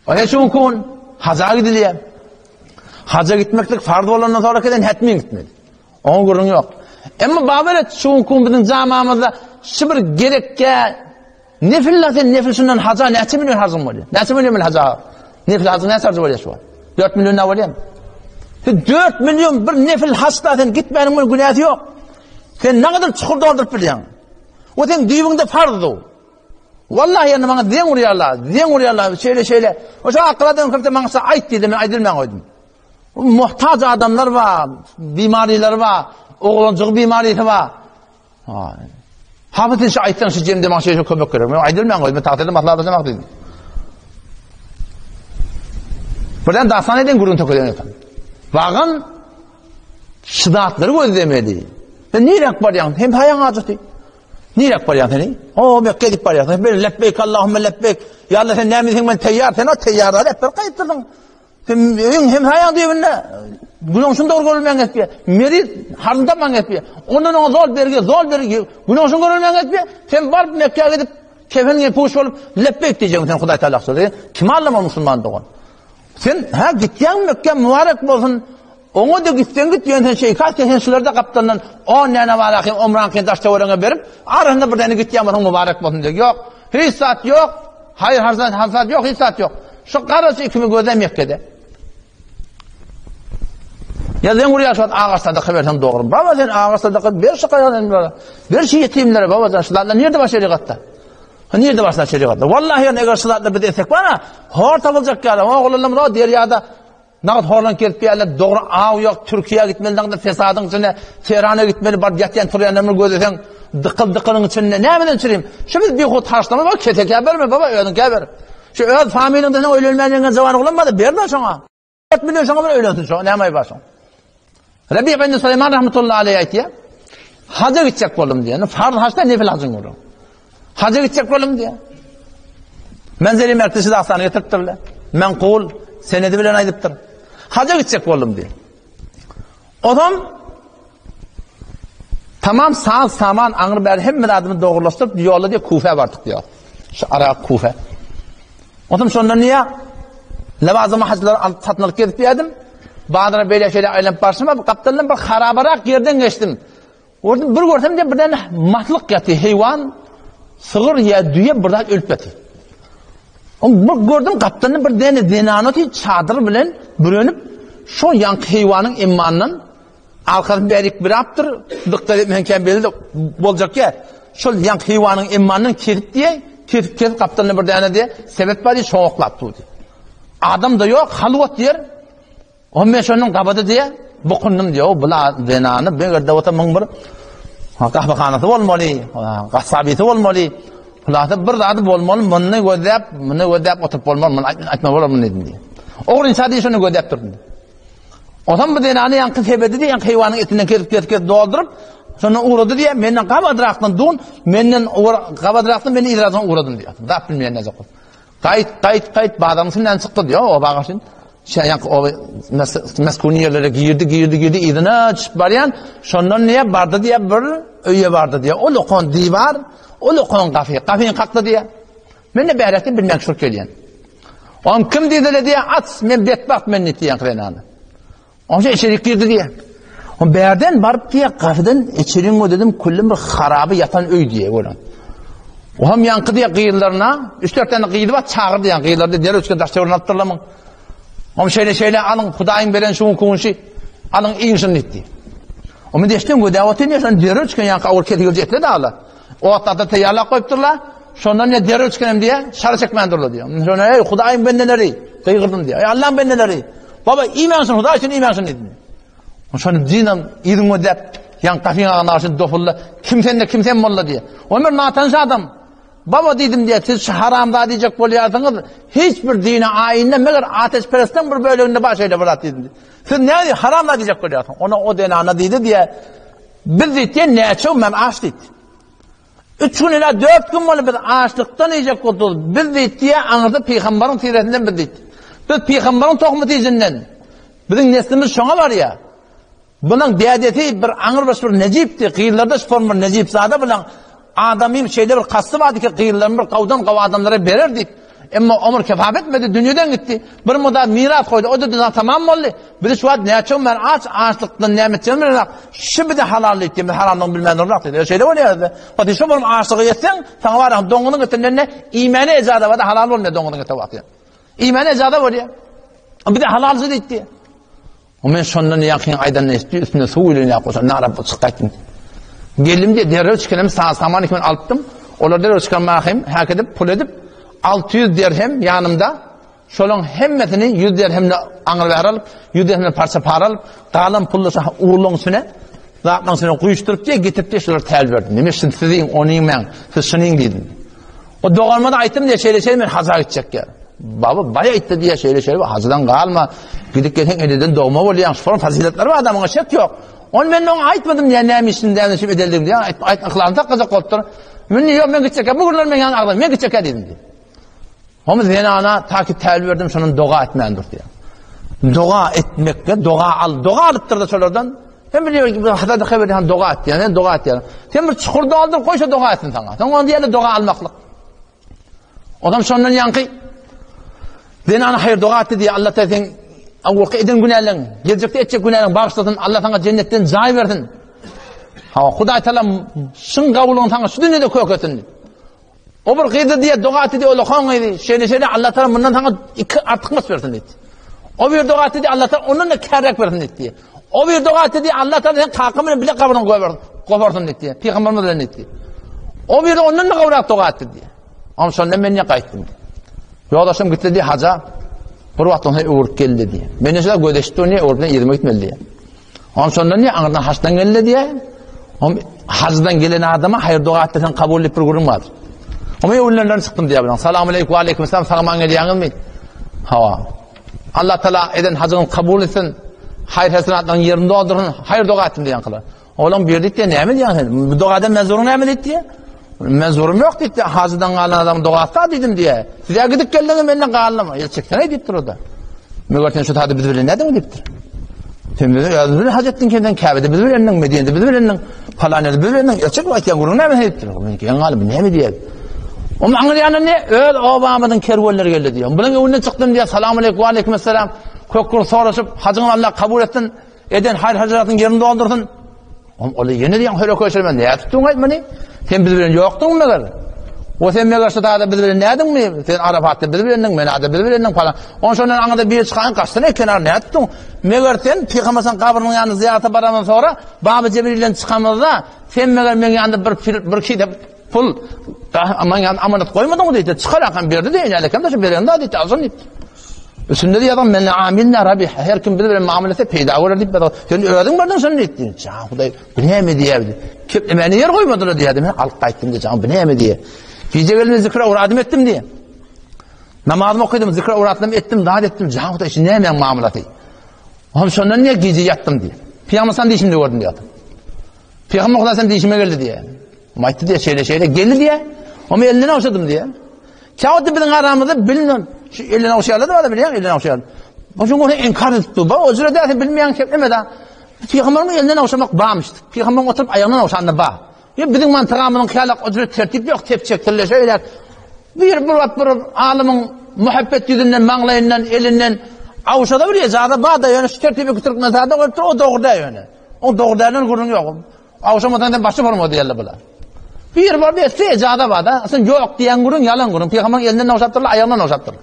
Öyle şunkun haca gidilýär. Haca gitmeklik farz bolandan sonra keden hetmin gitmedi. Onun gurrun yok. Ama baberet şunkun bizim zamamızda şibir gerekke nefil şundan haca neçe milyon harcım var. Neçe milyon haca? Nefil haca neçe harcı var şu an? 4 milyon ne var ya? 4 milyon bir nefil hasta sen gitmenin günahı yok. Sen ne kadar çukur doldurup biliyorsun? O senin düğünde farzdı o. Vallahi yani bana diyen uğrayarlar, şöyle. O şu akıladığım kırpta bana ait dedim, aydılmayan koydum. Muhtaç adamlar var, bimariler var, oğlancık bimarisi var. Hafızın şu ayttan şu cemde bana şey köpek görüyorum. Aydılmayan koydum, takdirde matladı demek dedim. Buradan dastan edin gurun tökülen efendim. Bağın şidatları gözlemedi. Nirek var yani, hem hayan acıtı. Nirek var yani? O Mekke gidip var yani. Ben lebbeyk Allahümme lebbeyk. Ya Allah sen ne misin ben teyyar. Sen o teyyarlar hep bir kayıttırdın. Hem hayan diyor ne? Günahşun doğru görülmeyen etmiyor. Meri harındaman etmiyor. Ondan ona zor berge. Günahşun görülmeyen etmiyor. Sen var Mekke'ye gidip kefenine puş olup lebbeyk diyeceksin sen Huday Teala söylüyor. Kim anlama Müslüman doğan? Sen gittiğin Mekke mübarek olsun. Onu da gitsen sen şey kaç sen şularda kaptandan 10 tane var akım umran taşta orana verip arasında bir tane gittiğin var mübarek olsun diyor. Yok. Hiç saat yok. Hayır hazat yok. Hiç saat yok. Şu karası ikimi gözlem Mekke'de. Ya sen buraya şu ağaçta da habersen doğru. Baba sen ağaçta da bir şey kayanlar. Bir şey yetimlere baba sen şularla nerede başlayacaklar? Nerede başlayacaklar? Vallahi yani eğer şularla bir desek bana horta olacak ya. Oğlum o deryada nağıt horlan kelip yerler doğru ağ yok. Türkiye'ye gitmelinden de fesadın içine Tehran'a gitmeli bar yatyan turyanlarını gözlesen dıkılının içine ne bileyim çüreyim. Şimdi bir kod taşlama bak keteke verme baba öğün geber. Şu öğün familinden öyle ölmeyen zamanı olmadı. Bir de sana. 4 milyon sana böyle öyle şu. Ne yapayım başım? Rabbi bin Süleyman rahmetullahi aleyhi ayetiye hacca gidecek oğlum diye. Farz haçta nefil hacın olur. Hacca gidecek oğlum diye. Menzeli merkezde hastaneye getirttirler. Menkul senedi bilen aydıptır. Hacca gidecek oğlum diye. Adam tamam sağ saman anır beri hem adımı doğrulaştırıp yolla diye Kufe vardık diyor. Şu ara Kufe. Adam sonra niye? Levazıma hacılar satmalık gidip yedim. Bağdana böyle şeyle aylanıp başıma kaptandan bir harabarak yerden geçtim. Orada bir görsem de birden mahluk yatı hayvan sığır ya düye buradan ölüp yatı. Bir gördüm kaptanın bir tane zenanatı çadır bilen bürünüp şu yank hayvanın imanının arkasını berik bir aptır dikkat etmeyen belli olacak ya şu yank hayvanın imanının kesip kaptanın bir tane diye sebep var diye soğuklattı. Adam da yok halvat yer. O meşonun kabadı diye bokundum diyor. Bula zenanı ben gördüm otamın bir kahvehanası olmalı, kasabiyeti olmalı. Kulağda bir adı olmalı. Bunu gözlep oturup olmalı. Bunu açma olmalı dedim diye. Oğul insan diye şunu gözlep durdum. O zaman bu zenanı yankı sebedi diye yankı hayvanın etinden kesip doldurup sonra uğradı diye menden kabadıraktın dun menden kabadıraktın beni idrazdan uğradın diyor. Da bilmeyen ne zaman. Kayıt bağdamışından çıktı diyor o bağışın. O meskuni yerlere girdi idine çıkıp barayan şondan niye bardı diye bir öye vardı diye o lokon divar o lokon kafeyin kalktı diye ben de behrettim bilmek şur keliyen on kim dedi diye at men betbakt men netiyen krenanı on şey içeri girdi diye on beherden barıp diye kafeden içerin o dedim kullum bir harabı yatan öy diye olan o hem yankı diye kıyırlarına 3-4 tane kıyırdı var çağırdı yani kıyırlarda diğer üçgen taşta yorun attırlamın o şeyle alın Hudayın veren şunun kunşi alın iyisini etti. O men deşten gödevatı ne sen diğer üçgen yankı avur keti etle de ala. O atta teyarla koyupturlar. Şondan ne diğer üçgenim diye şarı çekmeyen durdu diyor. Sonra ey Hudayın ben neleri? Kıyırdım diyor. Ey Allah'ım ben neleri? Baba imansın Huday için imansın dedi. Sonra dinem idin ödep yan kafin ağanarsın dofulla kimsen molla diye. Ömer natanşı adam. Baba dedim diye siz haramda diyecek boluyorsanız hiçbir dine ayinle meğer ateşperestten bir bölümünde başıyla bırak dedim. Siz ne haramda diyecek boluyorsanız ona o denana dedi diye bir diye ne çok ben aç dedi. 3 gün ile 4 gün böyle bir açlıktan yiyecek oldu. Bir diye anladı peygamberin siretinden bir dedi. Biz peygamberin tohumu izinden bizim neslimiz şuna var ya bunun dedeti bir anır bir necipti. Kıyırlarda formu necip zade bilen adamim şeyler bir kastı vardı ki kıyırlarını bir kavdan kav adamlara verirdik. Ama ömür kefaf etmedi, dünyadan gitti. Bir muda miras koydu, o da tamam oldu. Bir de şu an ne açım ben açlıktan nimetçiyim ben. Şimdi de halallı ettiğim, haramdan bilmem olarak dedi. Şeyde oluyor. Fatih şu benim açlığı yetsen, sana var ya dongunun götürlerine imanı ecada var da halal olmuyor dongunun götürü vakti. İmanı ecada oluyor. Bir de halalsız etti. O men sondan yakın aydan ne istiyor, üstüne su ile ne yapıyorsa, ne araba çıkarttım. Geldim diye derhal çıkalım, saman ikimi alttım. Onlar derhal çıkarmayayım, hak edip, pul edip, 600 dirhem yanımda, şolun hemmetini 100 dirhemle anır alıp, 100 dirhemle parça para alıp, dağlan pullasa uğurluğun üstüne, dağlan üstüne kuyuşturup diye, getirip diye şoları tel verdim. Demek şimdi sizin, onun ben, siz şunun dedim. O doğalmada ayttım diye şeyle ben hazır gidecek ya. Baba bayağı itti diye şeyle hazırdan kalma, gidip gelen eleden doğma oluyor, falan faziletleri var adamın şek yok. Onu ben ona aytmadım diye neymişsin diye şey edelim diye, aytmaklarını da kızak oldu. Ben gidecek, bugünler ben yanına ağlayayım, ben gidecek dedim diye. Ama ben ana takip tel verdim, şunun dua etmeyendir diye. Dua etmekle, dua alıptır da şolardan. Ben biliyorum ki hatta da haberi dua et yani, dua et yani. Sen bir çukurda aldır, koysa dua etsin sana. Sen onu diye dua almaklık. Adam sonundan yankı. Ben ana hayır dua etti diye Allah tezin avukı edin günahlarını, gelecekte edecek günahlarını bağışlasın, Allah sana cennetten zay versin. Huday Teala şın kavuluğun sana şu dünyada koyuk etsin. O bir kıydı diye dua etti diye ola koyun şeyle Allah Teala bundan sana artıkmaz versin dedi. O bir dua etti diye Allah Teala onun da kârrak versin dedi. O bir dua etti diye Allah Teala kalkımını bile kavrunu kovarsın dedi. Peygamberimiz öyle dedi. O bir de onun da kavrak dua etti diye. Ama sonra ben ne kayıttım. Yoldaşım gitti diye haca, bir vakit ona uğurup geldi diye. Ben mesela gödeşti niye uğurupdan yerime gitmeli diye. Ondan sonra niye anırdan haçtan geldi diye. Hacdan gelen adama hayır dua ettiysen kabul edip bir kurum vardır. Ama önlerden çıktım diye bilen. Selamun aleyküm ve aleyküm selam. Selamun aleyküm mi? Allah Teala eden hacını kabul etsin. Hayır hasenatların yerinde oldurun. Hayır dua ettim diye kılar. Oğlum bir dit diye ne mi diye? Bu duada mezurun ne mi dit diye? Mezurum yok dedi. Hacıdan kalan adam dua etsa dedim diye. Size gidip geldiniz benimle kalınma. Çeksen ne deyiptir o da? Mügerten şu tadı biz bilen ne mi deyiptir? Sen dedi ya biz hacettin kendin Kabe'de biz bilenin, Medine'de biz bilenin, falanede biz bilenin. Gerçek vakit kurun ne mi deyiptir? En galim ne mi diye? Ama anlayanlar ne? Öyle Obama'dan kervanlar geldi diyor. Bunun önüne çıktım diye selamun aleyküm ve aleyküm selam. Kökkur soruşup hacını Allah kabul etsin. Eden hayır hacıratın yerinde oldursun. Öyle yeni diyen öyle koşulman. Ne tuttun aytmani? Sen biz bilen yoktun mu kadar? O sen me karşı da biz bilen ne edin mi? Sen Arafat'ta biz bilenin, Mena'da biz bilenin falan. Onun sonra anada bir çıkan kaçtın kenar ne tuttun? Me görsen Peygamber'in kabrinin yanına ziyarete barandan sonra Bab-ı Cebril'den çıkamazda sen me gör men yanında bir kitap pul aman yan amanet koymadın mı dedi. Çıkarakan verdi de yani kim de şu veren de dedi azın dedi. Üstünde de adam men amilna rabih her kim bilir muamelete peyda olur deyip sen öğrendin mi sen ettin? Ya Huday bu ne mi diye dedi. Kim beni yer koymadılar diye dedim. Alt kayıttım diye bu ne mi diye. Gece gelme zikre uğradım ettim diye. Namazımı okudum zikre uğradım ettim daha ettim. Ya Huday şimdi ne men muameleti. Ama sonra niye gece yattım diye. Peygamber sen değişimde gördün diye. Peygamber kadar sen değişime geldi diye. Maytı diye şeyle geldi diye. Ama eline avşadım diye. Kağıtı bizim aramızda bilmiyorum. Şu eline avşayalı da var da biliyor eline avşayalı. O çünkü onu inkar etti. Bak o zürede zaten bilmeyen keplemeden. Peygamber'in elinden avşamak bağmıştı. Peygamber oturup ayağından avşandı bağ. Ya bizim mantıqamızın kıyalak o zürede tertip yok. Tepçektirle şeyler. Bir alimin muhabbet yüzünden, mağlayından, elinden avşada bir yazada bağda yani şu tertibi kütürük nazarda koyup o doğruda yani. O doğrudadan kurun yok. Avşamadan başı formu diyorlar böyle. Bir var bir secada var da sen yok diyen kurun yalan kurun. Peygamber'in elinden avşattırlar, ayağından avşattırlar.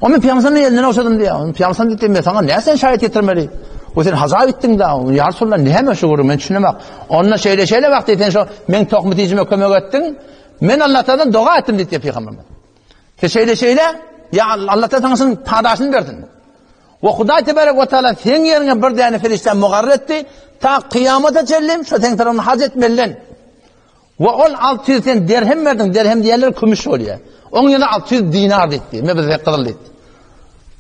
O men Peygamber'in elinden avşadım diye. Peygamber'in dedim ben sana ne sen şahit getirmeli? O sen hazır ettin da ya Resulullah ne hemen şu kurun men düşünemek. Onunla şeyle vakti eten şu men tohmetizime kömek ettin. Men Allah'tan dua ettim dedi Peygamber. Şeyle ya Allah'tan sana tadaşını verdin. Ve Huday Tebarek ve Teala sen yerine bir tane ferişten mugarrer etti. Ta kıyamata cellim şu sen tarafını haz etmelilen. Ve 600 dirhem verdin. Dirhem diyenler kümüş oluyor. Onun yerine 600 dinar etti. Mebeze kızıl etti.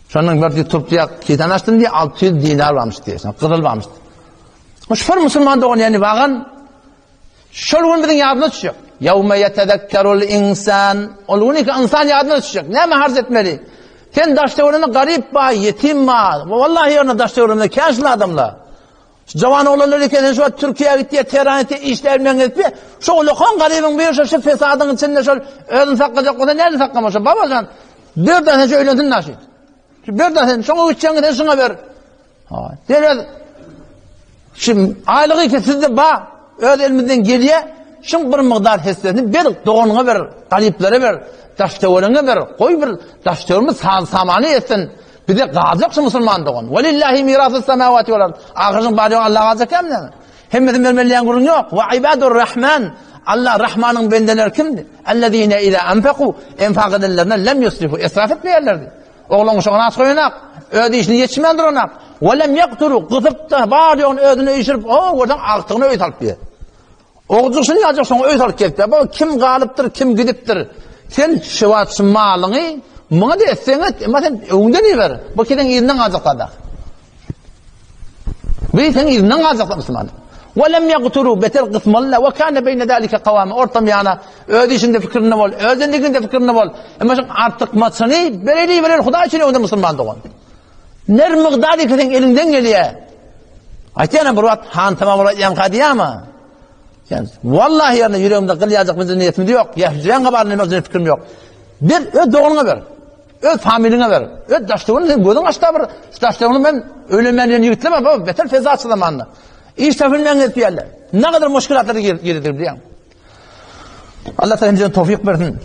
Şunun bir tuttuya kitan açtın diye 600 dinar varmış diye. Kızıl varmış. O şoför Müslüman da onu yani bağın. Şolun bizim yardımına düşecek. Yevme yetedekkerul insan. Onun ki insan yardımına düşecek. Ne mi harz etmeli? Sen daşta oranı garip bağ, yetim bağ. Vallahi yerine daşta oranı kâşlı adamla. Jawan oğlanlar eken şu Türkiye'ye gitti, Tehran'a gitti, işlerden gitti. Şu lokan garibin bir şu fesadın içinde şu özün saklayacak olsa nerede saklamış? Babacan, bir tane şu öylendin naşit. Bir tane şunu üçgen de şuna ver. Ha, derez. Şimdi aylığı ki sizde ba, öz elimizden geliyor. Şun bir miqdar hissesini bir doğununa ver, gariplere ver, daştevrine ver, koy bir daştevrimiz samanı etsin. Bir de gazıqsı musulman doğun. Velillahi mirasız semavati vel ard. Ahircin bari Allah gazık hem ne? Hemmetin vermeliyen gurun yok. Ve ibadur rahman. Allah Rahman'ın bendeler kimdi? Ellezine ila enfeku enfak edenlerine lem yusrifu. İsraf etmeyerlerdi. Oğlun şoğuna az koyunak. Ödü işini yetişmendir onak. Ve lem yakturu. Kızıp da bari onun ödünü işirip oradan aktığını öğüt alıp diye. Oğucuksun yacak sonra öğüt alıp gelip diye. Kim galıptır, kim gidiptir. Sen şıvatsın malını bana da etseniz, ama sen öğünden iyi ver. Bu keden izinden azıqladı. Bu sen izinden azıqladı Müslüman. وَلَمْ يَقْتُرُوا betel قِسْمَ وَكَانَ بَيْنَ ذَٰلِكَ قَوَامًا. Ortam yana, ödü işinde fikrini bol, özenlikinde fikrini bol. Ama sen artık maçını, belediği verir, Huda için öğünde Müslüman doğun. Ner miqdarı ki sen elinden geliyor. Aytiyana bir vat, han tamam olayım kadiya mı? Yani, vallahi yarına yüreğimde kılyacak bir niyetim de yok. Yaşayan kabarın emezine fikrim yok. Bir, doğununa ver. Familine ver. Daştığını sen gözün açta bir. Daştığını ben ölümlerden yürütlemem baba. Beter feza açılamanlı. İş tefilmen etmeyenler. Ne kadar müşkülatları geridir biliyor musun? Allah sana tevfik versin.